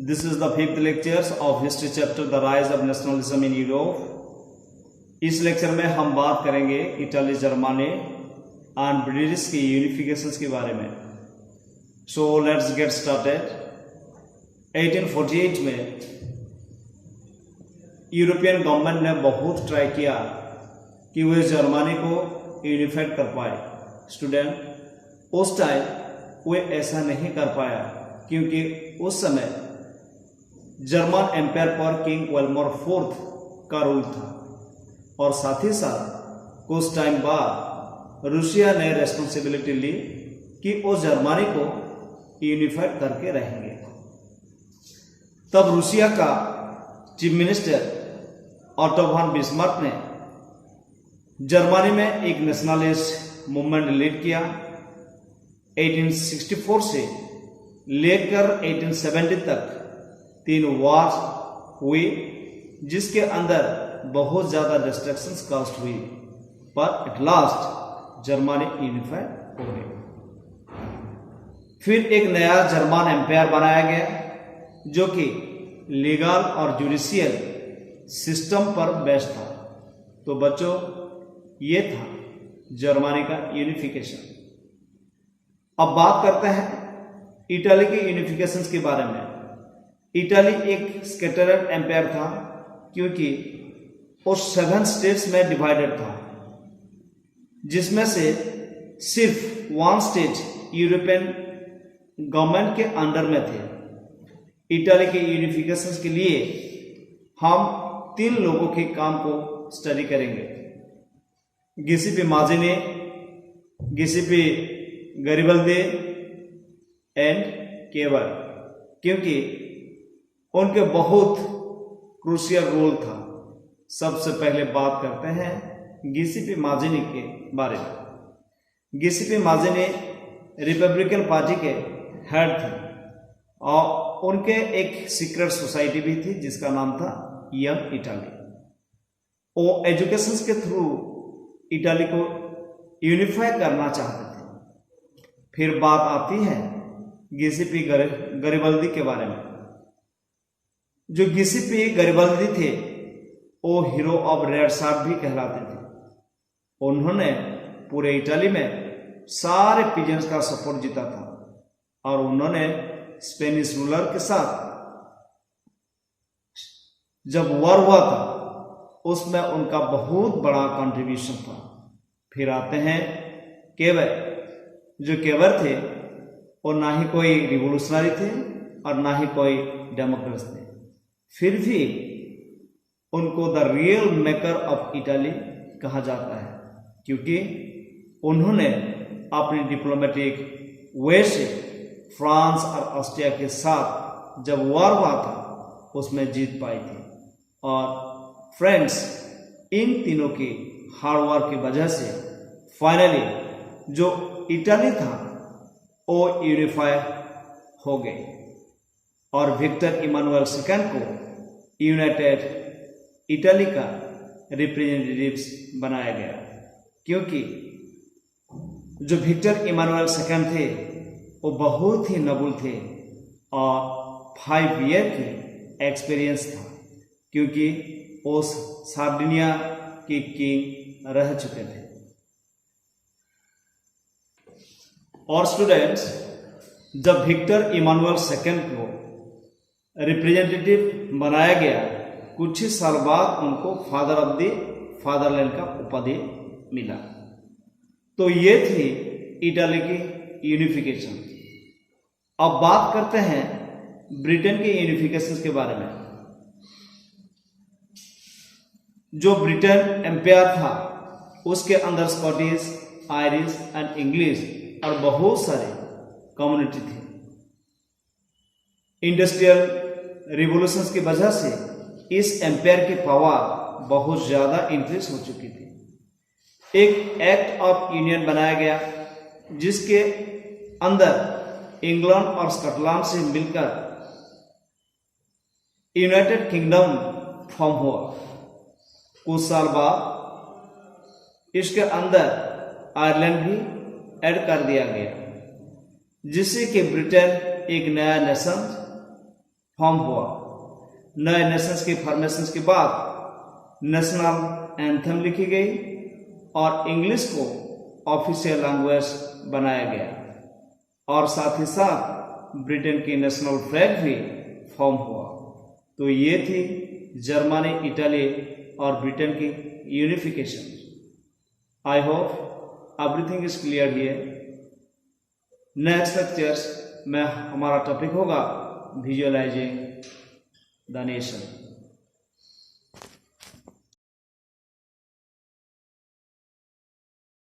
This is the fifth lectures of history chapter The Rise of Nationalism in Europe. इस lecture में हम बात करेंगे इटली, जर्मनी एंड ब्रिटिश की यूनिफिकेशंस के बारे में. So let's get started. 1848 में यूरोपियन गवर्नमेंट ने बहुत ट्राई किया कि वे जर्मनी को यूनिफाइड कर पाए. स्टूडेंट, उस टाइम वे ऐसा नहीं कर पाया क्योंकि उस समय जर्मन एम्पायर पर किंग वेलमोर फोर्थ का रूल था और साथ ही साथ कुछ टाइम बाद रूसिया ने रेस्पॉन्सिबिलिटी ली कि वो जर्मनी को यूनिफाइड करके रहेंगे. तब रूसिया का chief minister auto von Bismarck ने जर्मनी में एक नेशनलिस्ट मूवमेंट लीड किया. 1864 से लेकर 1870 तक 3 वॉर्स हुई जिसके अंदर बहुत ज्यादा डिस्ट्रक्शंस कास्ट हुई, पर एट लास्ट जर्मनी यूनिफाइड हो गई. फिर एक नया जर्मन एम्पायर बनाया गया जो कि लीगल और जुडिशियल सिस्टम पर बेस्ड था. तो बच्चों, ये था जर्मनी का यूनिफिकेशन. अब बात करते हैं इटली के यूनिफिकेशन के बारे में. इटली एक स्कैटर्ड एम्पायर था क्योंकि वो 7 स्टेट्स में डिवाइडेड था, जिसमें से सिर्फ 1 स्टेट यूरोपियन गवर्नमेंट के अंडर में थे. इटली के यूनिफिकेशन के लिए हम 3 लोगों के काम को स्टडी करेंगे. गिसेपे माज़िनी, गिसेपे गरिबल्दी एंड केवर, क्योंकि उनके बहुत क्रूशियल रोल था. सबसे पहले बात करते हैं गिसेपे माज़िनी के बारे में. गिसेपे माज़िनी रिपब्लिकन पार्टी के हेड थे और उनके एक सीक्रेट सोसाइटी भी थी जिसका नाम था यंग इटली. वो एजुकेशन के थ्रू इटली को यूनिफाई करना चाहते थे. फिर बात आती है गिसेपे गरिबल्दी के बारे में. जो गिसेपे गरिबल्दी थे वो हीरो ऑफ रेड शार्ट भी कहलाते थे. उन्होंने पूरे इटली में सारे पीजेंट्स का सपोर्ट जीता था और उन्होंने स्पेनिश रूलर के साथ जब वॉर हुआ था उसमें उनका बहुत बड़ा कंट्रीब्यूशन था. फिर आते हैं केवर. जो केवर थे वो ना ही कोई रिवोल्यूशनरी थे और ना ही कोई डेमोक्रेट थे. फिर भी उनको the real maker of Italy कहा जाता है क्योंकि उन्होंने अपनी डिप्लोमेटिक वे से फ्रांस और ऑस्ट्रिया के साथ जब वॉर हुआ था उसमें जीत पाई थी. और फ्रेंड्स, इन तीनों की हार्ड वर्क की वजह से फाइनली जो इटली था वो यूनिफाई हो गई और विक्टर इमानुएल II को यूनाइटेड इटली का रिप्रेजेंटेटिव्स बनाया गया. क्योंकि जो विक्टर इमानुएल II थे वो बहुत ही नबुल थे और 5 ईयर की एक्सपीरियंस था क्योंकि वो सार्डिनिया के किंग रह चुके थे. और स्टूडेंट्स, जब विक्टर इमानुएल II को रिप्रेजेंटेटिव बनाया गया कुछ ही साल बाद उनको फादर ऑफ द फादरलैंड का उपाधि मिला. तो ये थी इटली की यूनिफिकेशन. अब बात करते हैं ब्रिटेन के यूनिफिकेशन के बारे में. जो ब्रिटेन एम्पायर था उसके अंदर स्कॉटिश, आयरिश एंड इंग्लिश और बहुत सारे कम्युनिटी थे. इंडस्ट्रियल रिवॉल्यूशन की वजह से इस एम्पायर की पावर बहुत ज्यादा इंक्रीज हो चुकी थी. एक एक्ट ऑफ यूनियन बनाया गया जिसके अंदर इंग्लैंड और स्कॉटलैंड से मिलकर यूनाइटेड किंगडम फॉर्म हुआ. कुछ साल बाद इसके अंदर आयरलैंड भी ऐड कर दिया गया जिससे कि ब्रिटेन एक नया नेशन फॉर्म हुआ। नए नेशंस के फॉर्मेशंस के बाद नेशनल एंथम लिखी गई और इंग्लिश को ऑफिशियल लैंग्वेज बनाया गया और साथ ही साथ ब्रिटेन की नेशनल फ्लैग भी फॉर्म हुआ। तो ये थी जर्मनी, इटली और ब्रिटेन की unification. I hope everything is clear here. Next lectures में हमारा टॉपिक होगा विजुअलाइजिंग द नेशन।